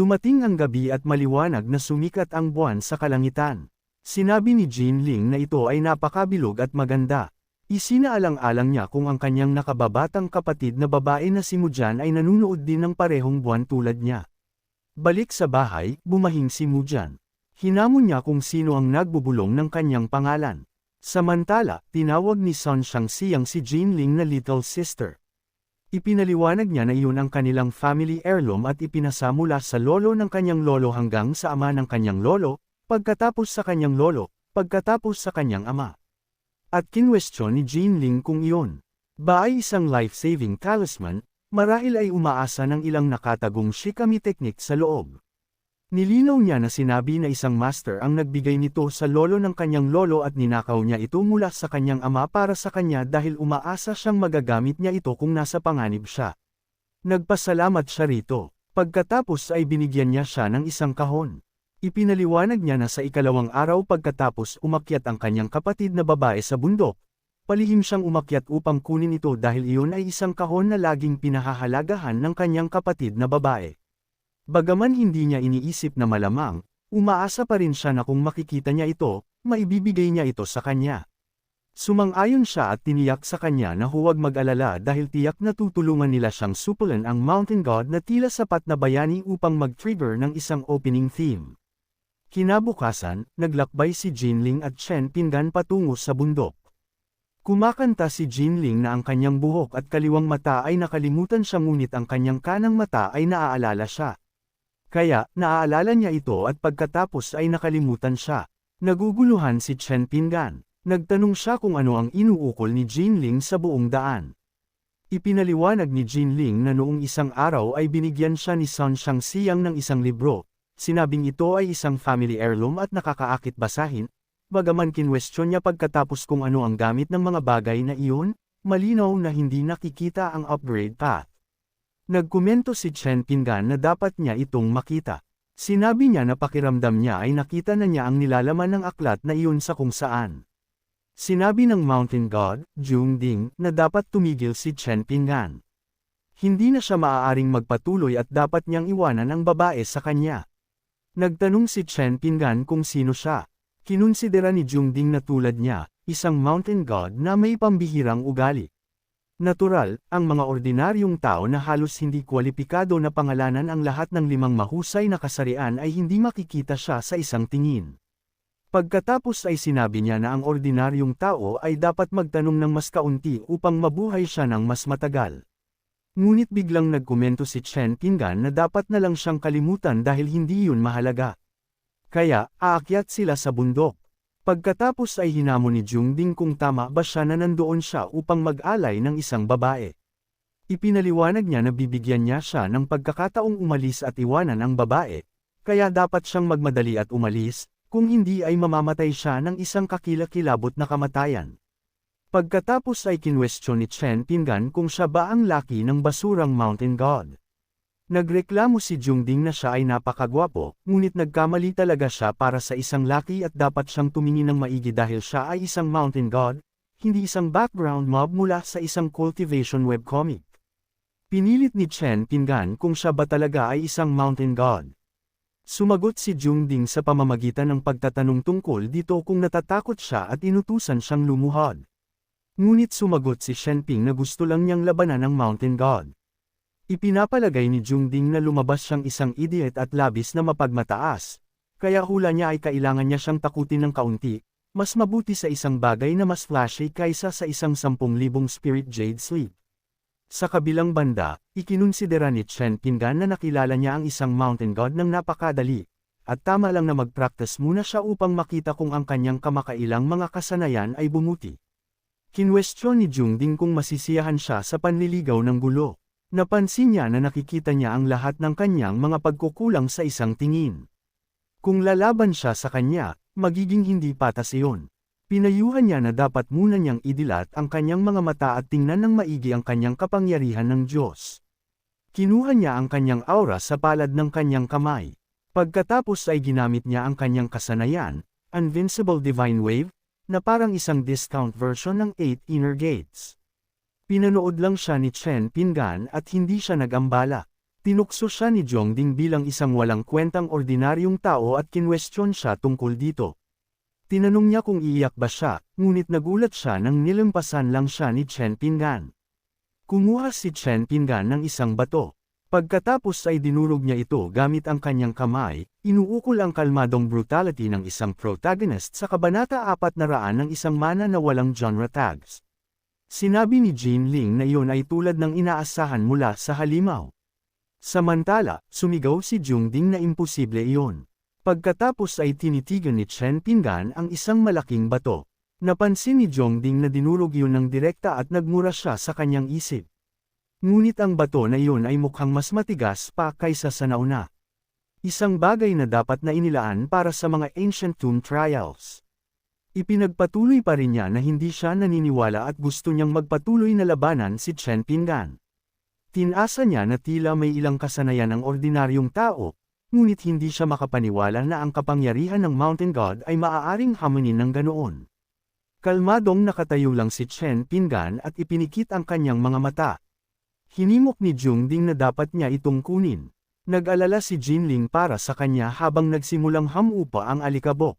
Dumating ang gabi at maliwanag na sumikat ang buwan sa kalangitan. Sinabi ni Jinling na ito ay napakabilog at maganda. Isinaalang-alang niya kung ang kanyang nakababatang kapatid na babae na si Mujan ay nanunood din ng parehong buwan tulad niya. Balik sa bahay, bumahing si Mujan. Hinamon niya kung sino ang nagbubulong ng kanyang pangalan. Samantala, tinawag ni Sun Shangxiang si Jinling na little sister. Ipinaliwanag niya na iyon ang kanilang family heirloom at ipinasa mula sa lolo ng kanyang lolo hanggang sa ama ng kanyang lolo, pagkatapos sa kanyang lolo, pagkatapos sa kanyang ama. At kinwestiyon ni Jinling kung iyon ba ay isang life-saving talisman, marahil ay umaasa ng ilang nakatagong shikami technique sa loob. Nilinaw niya na sinabi na isang master ang nagbigay nito sa lolo ng kanyang lolo at ninakaw niya ito mula sa kanyang ama para sa kanya dahil umaasa siyang magagamit niya ito kung nasa panganib siya. Nagpasalamat siya rito. Pagkatapos ay binigyan niya siya ng isang kahon. Ipinaliwanag niya na sa ikalawang araw pagkatapos umakyat ang kanyang kapatid na babae sa bundok, palihim siyang umakyat upang kunin ito dahil iyon ay isang kahon na laging pinahahalagahan ng kanyang kapatid na babae. Bagaman hindi niya iniisip na malamang, umaasa pa rin siya na kung makikita niya ito, maibibigay niya ito sa kanya. Sumang-ayon siya at tiniyak sa kanya na huwag mag-alala dahil tiyak na tutulungan nila siyang supulan ang Mountain God na tila sapat na bayani upang mag-trigger ng isang opening theme. Kinabukasan, naglakbay si Jinling at Chen Pingan patungo sa bundok. Kumakanta si Jinling na ang kanyang buhok at kaliwang mata ay nakalimutan siya ngunit ang kanyang kanang mata ay naaalala siya. Kaya, naaalala niya ito at pagkatapos ay nakalimutan siya. Naguguluhan si Chen Pingan. Nagtanong siya kung ano ang inuukol ni Jinling sa buong daan. Ipinaliwanag ni Jinling na noong isang araw ay binigyan siya ni Sun Shangxiang ng isang libro. Sinabing ito ay isang family heirloom at nakakaakit basahin. Bagaman kinwestiyon niya pagkatapos kung ano ang gamit ng mga bagay na iyon, malinaw na hindi nakikita ang upgrade path. Nagkomento si Chen Pingan na dapat niya itong makita. Sinabi niya na pakiramdam niya ay nakita na niya ang nilalaman ng aklat na iyon sa kung saan. Sinabi ng Mountain God, Jungding, na dapat tumigil si Chen Pingan. Hindi na siya maaaring magpatuloy at dapat niyang iwanan ang babae sa kanya. Nagtanong si Chen Pingan kung sino siya. Kinonsidera ni Jungding na tulad niya, isang Mountain God na may pambihirang ugali. Natural, ang mga ordinaryong tao na halos hindi kwalipikado na pangalanan ang lahat ng 5 mahusay na kasarian ay hindi makikita siya sa isang tingin. Pagkatapos ay sinabi niya na ang ordinaryong tao ay dapat magtanong ng mas kaunti upang mabuhay siya ng mas matagal. Ngunit biglang nagkomento si Chen Pingan na dapat na lang siyang kalimutan dahil hindi yun mahalaga. Kaya, aakyat sila sa bundok. Pagkatapos ay hinamon ni Jungding kung tama ba siya na nandoon siya upang mag-alay ng isang babae. Ipinaliwanag niya na bibigyan niya siya ng pagkakataong umalis at iwanan ang babae, kaya dapat siyang magmadali at umalis, kung hindi ay mamamatay siya ng isang kakilakilabot na kamatayan. Pagkatapos ay kinwestiyon ni Chen Pingan kung siya ba ang laki ng basurang Mountain God. Nagreklamo si Jungding na siya ay napakagwapo, ngunit nagkamali talaga siya para sa isang laki at dapat siyang tumingin ng maigi dahil siya ay isang Mountain God, hindi isang background mob mula sa isang cultivation webcomic. Pinilit ni Chen Pingan kung siya ba talaga ay isang Mountain God. Sumagot si Jungding sa pamamagitan ng pagtatanong tungkol dito kung natatakot siya at inutusan siyang lumuhod. Ngunit sumagot si Shen Ping na gusto lang niyang labanan ng Mountain God. Ipinapalagay ni Jungding na lumabas siyang isang idiot at labis na mapagmataas, kaya hula niya ay kailangan niya siyang takutin ng kaunti, mas mabuti sa isang bagay na mas flashy kaysa sa isang 10,000 spirit jade sleep. Sa kabilang banda, ikinonsidera ni Chen Pingan na nakilala niya ang isang Mountain God ng napakadali, at tama lang na mag-practice muna siya upang makita kung ang kanyang kamakailang mga kasanayan ay bumuti. Kinwestiyon ni Jungding kung masisiyahan siya sa panliligaw ng gulo. Napansin niya na nakikita niya ang lahat ng kanyang mga pagkukulang sa isang tingin. Kung lalaban siya sa kanya, magiging hindi patas iyon. Pinayuhan niya na dapat muna niyang idilat ang kanyang mga mata at tingnan ng maigi ang kanyang kapangyarihan ng Diyos. Kinuha niya ang kanyang aura sa palad ng kanyang kamay. Pagkatapos ay ginamit niya ang kanyang kasanayan, Invincible Divine Wave, na parang isang discount version ng 8 Inner Gates. Pinanood lang siya ni Chen Pingan at hindi siya nag-ambala. Tinukso siya ni Zhongding bilang isang walang kwentang ordinaryong tao at kinwestiyon siya tungkol dito. Tinanong niya kung iiyak ba siya, ngunit nagulat siya nang nilampasan lang siya ni Chen Pinggan. Kumuha si Chen Pinggan ng isang bato. Pagkatapos ay dinurog niya ito gamit ang kanyang kamay, inuukol ang kalmadong brutality ng isang protagonist sa kabanata 400 ng isang mana na walang genre tags. Sinabi ni Jin Ling na iyon ay tulad ng inaasahan mula sa halimaw. Samantala, sumigaw si Zhongding na imposible iyon. Pagkatapos ay tinitigan ni Chen Pinggan ang isang malaking bato. Napansin ni Zhongding na dinurog iyon ng direkta at nagmura siya sa kanyang isip. Ngunit ang bato na iyon ay mukhang mas matigas pa kaysa sa nauna. Isang bagay na dapat na inilaan para sa mga ancient tomb trials. Ipinagpatuloy pa rin niya na hindi siya naniniwala at gusto niyang magpatuloy na labanan si Chen Pinggan. Tinasa niya na tila may ilang kasanayan ng ordinaryong tao, ngunit hindi siya makapaniwala na ang kapangyarihan ng Mountain God ay maaaring hamunin ng ganoon. Kalmadong nakatayo lang si Chen Pinggan at ipinikit ang kanyang mga mata. Hinimok ni Zhongding na dapat niya itong kunin. Nag-alala si Jinling para sa kanya habang nagsimulang hamupa ang alikabok.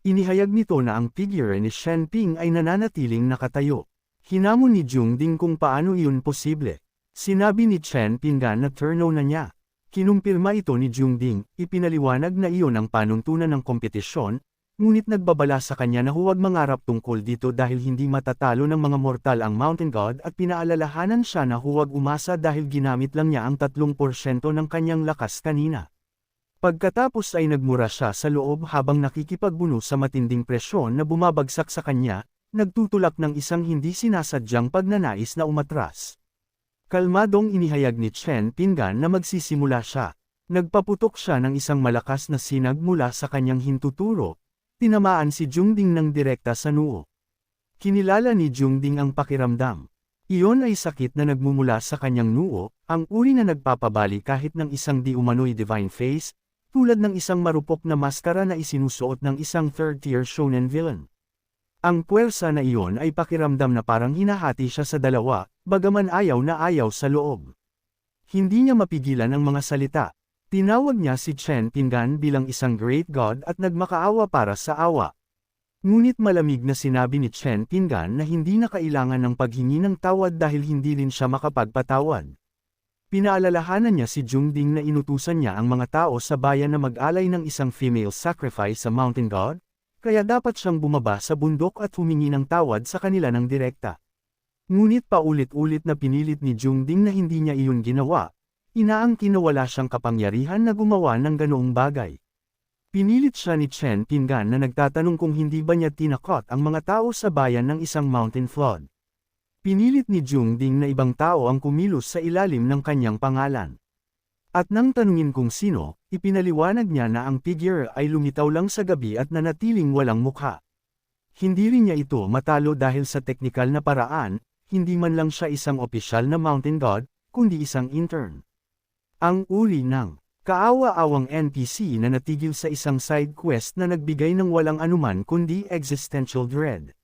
Inihayag nito na ang figure ni Shen Ping ay nananatiling nakatayo. Hinamon ni Zhongding kung paano iyon posible. Sinabi ni Chen Pinggan na turno na niya. Kinumpirma ito ni Zhongding, ipinaliwanag na iyon ang panuntunan ng kompetisyon, ngunit nagbabala sa kanya na huwag mangarap tungkol dito dahil hindi matatalo ng mga mortal ang Mountain God at pinaalalahanan siya na huwag umasa dahil ginamit lang niya ang 3% ng kanyang lakas kanina. Pagkatapos ay nagmura siya sa loob habang nakikipagbuno sa matinding presyon na bumabagsak sa kanya, nagtutulak ng isang hindi sinasadyang pagnanais na umatras. Kalmadong inihayag ni Chen Pinggan na magsisimula siya. Nagpaputok siya ng isang malakas na sinag mula sa kanyang hintuturo. Tinamaan si Zhongding ng direkta sa noo. Kinilala ni Zhongding ang pakiramdam. Iyon ay sakit na nagmumula sa kanyang noo, ang uri na nagpapabali kahit ng isang di umano'y divine face, tulad ng isang marupok na maskara na isinusuot ng isang third-tier shonen villain. Ang puwersa na iyon ay pakiramdam na parang hinahati siya sa dalawa, bagaman ayaw na ayaw sa loob. Hindi niya mapigilan ang mga salita. Tinawag niya si Chen Pinggan bilang isang great god at nagmakaawa para sa awa. Ngunit malamig na sinabi ni Chen Pinggan na hindi na kailangan ng paghingi ng tawad dahil hindi rin siya makapagpatawad. Pinaalalahanan niya si Zhongding na inutusan niya ang mga tao sa bayan na mag-alay ng isang female sacrifice sa Mountain God, kaya dapat siyang bumaba sa bundok at humingi ng tawad sa kanila ng direkta. Ngunit paulit-ulit na pinilit ni Zhongding na hindi niya iyon ginawa, inaangkin na wala siyang kapangyarihan na gumawa ng ganoong bagay. Pinilit siya ni Chen Pinggan na nagtatanong kung hindi ba niya tinakot ang mga tao sa bayan ng isang mountain flood. Pinilit ni Zhongding na ibang tao ang kumilos sa ilalim ng kanyang pangalan. At nang tanungin kung sino, ipinaliwanag niya na ang figure ay lumitaw lang sa gabi at nanatiling walang mukha. Hindi rin niya ito matalo dahil sa teknikal na paraan, hindi man lang siya isang opisyal na mountain god, kundi isang intern. Ang uri ng kaawa-awang NPC na natigil sa isang side quest na nagbigay ng walang anuman kundi existential dread.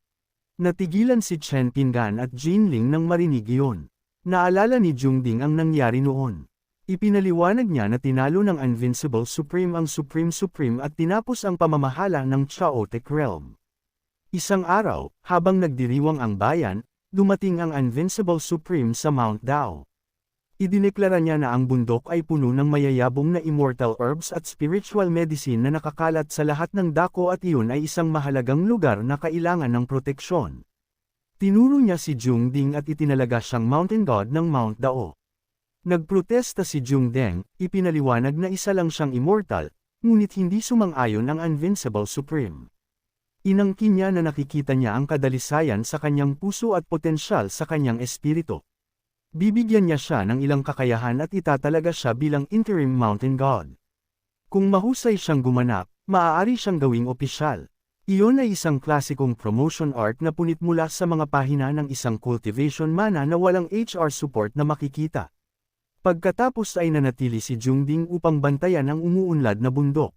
Natigilan si Chen Pinggan at Jinling nang marinig iyon. Naalala ni Zhongding ang nangyari noon. Ipinaliwanag niya na tinalo ng Invincible Supreme ang Supreme at tinapos ang pamamahala ng Chaotic Realm. Isang araw, habang nagdiriwang ang bayan, dumating ang Invincible Supreme sa Mount Dao. Idineklara niya na ang bundok ay puno ng mayayabong na immortal herbs at spiritual medicine na nakakalat sa lahat ng dako at iyon ay isang mahalagang lugar na kailangan ng proteksyon. Tinuro niya si Zhongding at itinalaga siyang mountain god ng Mount Dao. Nagprotesta si Zhongding, ipinaliwanag na isa lang siyang immortal, ngunit hindi sumang-ayon ang Invincible Supreme. Inangkin niya na nakikita niya ang kadalisayan sa kanyang puso at potensyal sa kanyang espiritu. Bibigyan niya siya ng ilang kakayahan at itatalaga siya bilang interim mountain god. Kung mahusay siyang gumanap, maaari siyang gawing opisyal. Iyon ay isang klasikong promotion art na punit mula sa mga pahina ng isang cultivation mana na walang HR support na makikita. Pagkatapos ay nanatili si Zhongding upang bantayan ang umuunlad na bundok.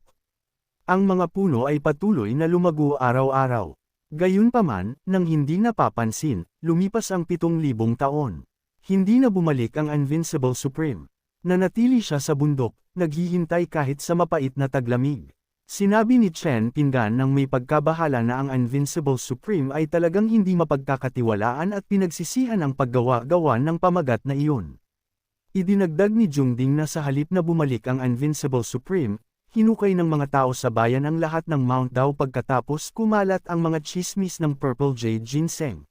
Ang mga puno ay patuloy na lumago araw-araw. Gayunpaman, nang hindi napapansin, lumipas ang 7,000 taon. Hindi na bumalik ang Invincible Supreme. Nanatili siya sa bundok, naghihintay kahit sa mapait na taglamig. Sinabi ni Chen Pinggan nang may pagkabahala na ang Invincible Supreme ay talagang hindi mapagkakatiwalaan at pinagsisihan ang paggawa-gawa ng pamagat na iyon. Idinagdag ni Jungding na sa halip na bumalik ang Invincible Supreme, hinukay ng mga tao sa bayan ang lahat ng Mount daw pagkatapos kumalat ang mga chismis ng Purple Jade Ginseng.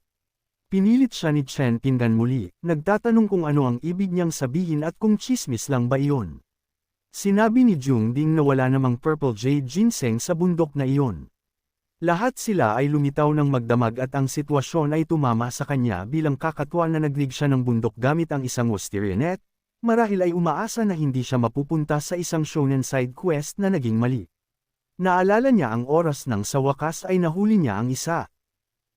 Pinilit siya ni Chen Pinggan muli, nagtatanong kung ano ang ibig niyang sabihin at kung chismis lang ba iyon. Sinabi ni Jungding na wala namang Purple Jade Ginseng sa bundok na iyon. Lahat sila ay lumitaw ng magdamag at ang sitwasyon ay tumama sa kanya bilang kakatwa na naglig siya ng bundok gamit ang isang wisteria net, marahil ay umaasa na hindi siya mapupunta sa isang shonen side quest na naging mali. Naalala niya ang oras nang sa wakas ay nahuli niya ang isa.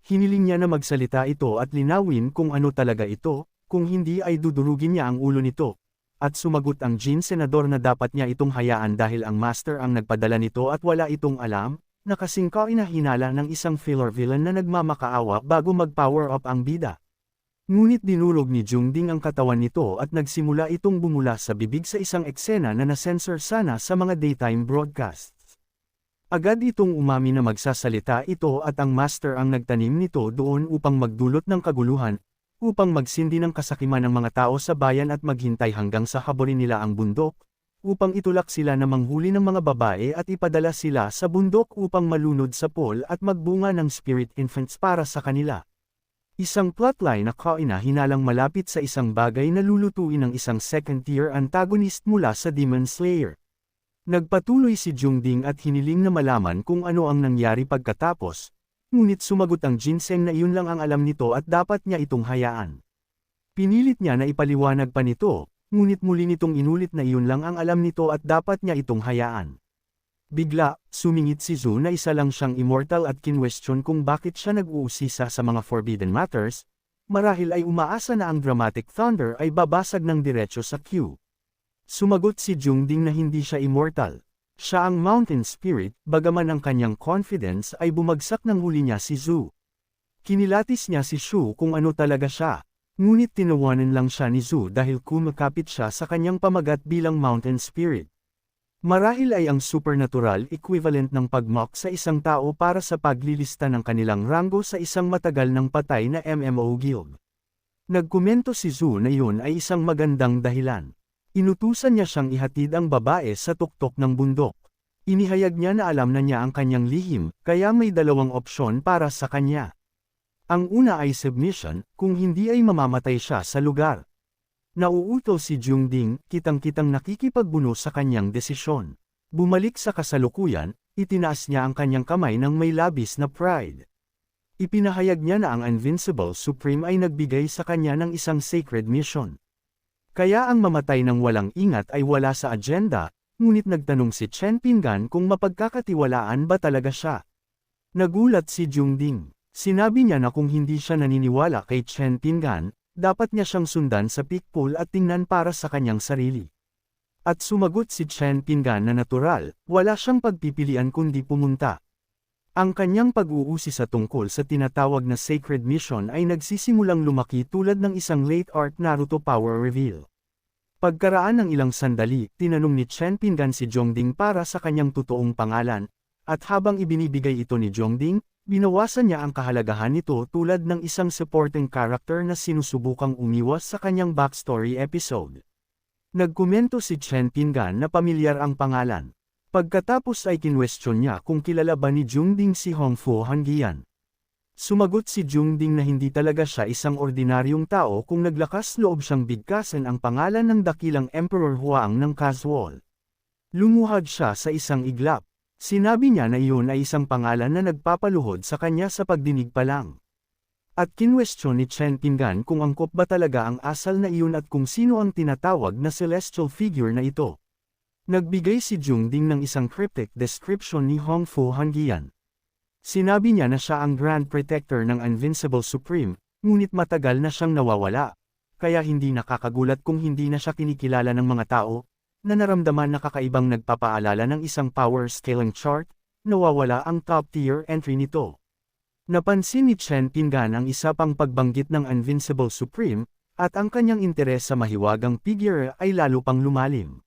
Hiniling niya na magsalita ito at linawin kung ano talaga ito, kung hindi ay dudurugin niya ang ulo nito. At sumagot ang Jin Senador na dapat niya itong hayaan dahil ang master ang nagpadala nito at wala itong alam, na kasing kainahinala ng isang filler villain na nagmamakaawa bago mag-power up ang bida. Ngunit dinurog ni Jungding ang katawan nito at nagsimula itong bumula sa bibig sa isang eksena na nasensor sana sa mga daytime broadcasts. Agad itong umami na magsasalita ito at ang master ang nagtanim nito doon upang magdulot ng kaguluhan, upang magsindi ng kasakiman ng mga tao sa bayan at maghintay hanggang sa haburin nila ang bundok, upang itulak sila na manghuli ng mga babae at ipadala sila sa bundok upang malunod sa pool at magbunga ng spirit infants para sa kanila. Isang plotline na kaina-hinalang malapit sa isang bagay na lulutuin ng isang second-tier antagonist mula sa Demon Slayer. Nagpatuloy si Jungding at hiniling na malaman kung ano ang nangyari pagkatapos, ngunit sumagot ang Ginseng na iyon lang ang alam nito at dapat niya itong hayaan. Pinilit niya na ipaliwanag pa nito, ngunit muli nitong inulit na iyon lang ang alam nito at dapat niya itong hayaan. Bigla, sumingit si Zhu na isa lang siyang immortal at kinwestiyon kung bakit siya nag-uusisa sa mga forbidden matters, marahil ay umaasa na ang dramatic thunder ay babasag ng diretso sa Q. Sumagot si Jungding na hindi siya immortal. Siya ang mountain spirit, bagaman ang kanyang confidence ay bumagsak nang huli niya si Zhu. Kinilatis niya si Shu kung ano talaga siya, ngunit tinawanan lang siya ni Zhu dahil kumakapit siya sa kanyang pamagat bilang mountain spirit. Marahil ay ang supernatural equivalent ng pagmock sa isang tao para sa paglilista ng kanilang ranggo sa isang matagal ng patay na MMO guild. Nagkomento si Zhu na iyon ay isang magandang dahilan. Inutusan niya siyang ihatid ang babae sa tuktok ng bundok. Inihayag niya na alam na niya ang kanyang lihim, kaya may dalawang opsyon para sa kanya. Ang una ay submission, kung hindi ay mamamatay siya sa lugar. Nauuto si Jungding, kitang-kitang nakikipagbuno sa kanyang desisyon. Bumalik sa kasalukuyan, itinaas niya ang kanyang kamay ng may labis na pride. Ipinahayag niya na ang Invincible Supreme ay nagbigay sa kanya ng isang sacred mission. Kaya ang mamatay ng walang ingat ay wala sa agenda, ngunit nagtanong si Chen Pinggan kung mapagkakatiwalaan ba talaga siya. Nagulat si Jungding. Sinabi niya na kung hindi siya naniniwala kay Chen Pinggan, dapat niya siyang sundan sa peak-pool at tingnan para sa kanyang sarili. At sumagot si Chen Pinggan na natural, wala siyang pagpipilian kundi pumunta. Ang kanyang pag-uusi sa tungkol sa tinatawag na Sacred Mission ay nagsisimulang lumaki tulad ng isang late art Naruto power reveal. Pagkaraan ng ilang sandali, tinanong ni Chen Pinggan si Jungding para sa kanyang totoong pangalan, at habang ibinibigay ito ni Jungding, binawasan niya ang kahalagahan nito tulad ng isang supporting character na sinusubukang umiwas sa kanyang backstory episode. Nagkomento si Chen Pinggan na pamilyar ang pangalan. Pagkatapos ay kinwestiyon niya kung kilala ba ni Jungding si Hongfu Hangian. Sumagot si Jungding na hindi talaga siya isang ordinaryong tao kung naglakas loob siyang bigkasan ang pangalan ng dakilang Emperor Huang ng Casual. Lumuhad siya sa isang iglap. Sinabi niya na iyon ay isang pangalan na nagpapaluhod sa kanya sa pagdinig pa lang. At kinwestiyon ni Chen Pinggan kung angkop ba talaga ang asal na iyon at kung sino ang tinatawag na celestial figure na ito. Nagbigay si Jungding ng isang cryptic description ni Hongfu Hangian. Sinabi niya na siya ang Grand Protector ng Invincible Supreme, ngunit matagal na siyang nawawala, kaya hindi nakakagulat kung hindi na siya kinikilala ng mga tao, na naramdaman na kakaibang nagpapaalala ng isang power scaling chart, nawawala ang top-tier entry nito. Napansin ni Chen Pinggan ang isa pang pagbanggit ng Invincible Supreme, at ang kanyang interes sa mahiwagang figure ay lalo pang lumalim.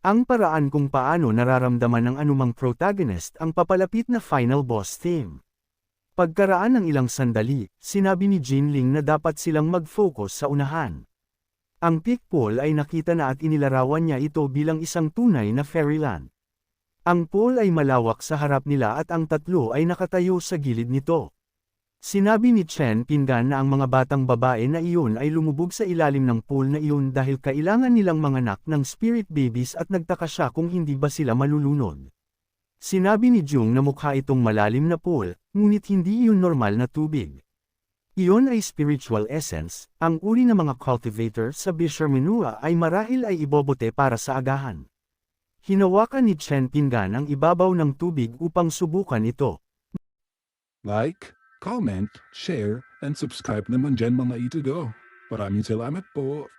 Ang paraan kung paano nararamdaman ng anumang protagonist ang papalapit na final boss theme. Pagkaraan ng ilang sandali, sinabi ni Jinling na dapat silang mag-focus sa unahan. Ang Pikpol ay nakita na at inilarawan niya ito bilang isang tunay na fairyland. Ang pool ay malawak sa harap nila at ang tatlo ay nakatayo sa gilid nito. Sinabi ni Chen Pingan na ang mga batang babae na iyon ay lumubog sa ilalim ng pool na iyon dahil kailangan nilang manganak ng spirit babies at nagtaka siya kung hindi ba sila malulunod. Sinabi ni Jung na mukha itong malalim na pool, ngunit hindi iyon normal na tubig. Iyon ay spiritual essence, ang uri ng mga cultivator sa Bishermenua ay marahil ay ibobote para sa agahan. Hinawakan ni Chen Pingan ang ibabaw ng tubig upang subukan ito. Like, comment, share, and subscribe naman dyan mga ito go. Maraming salamat po.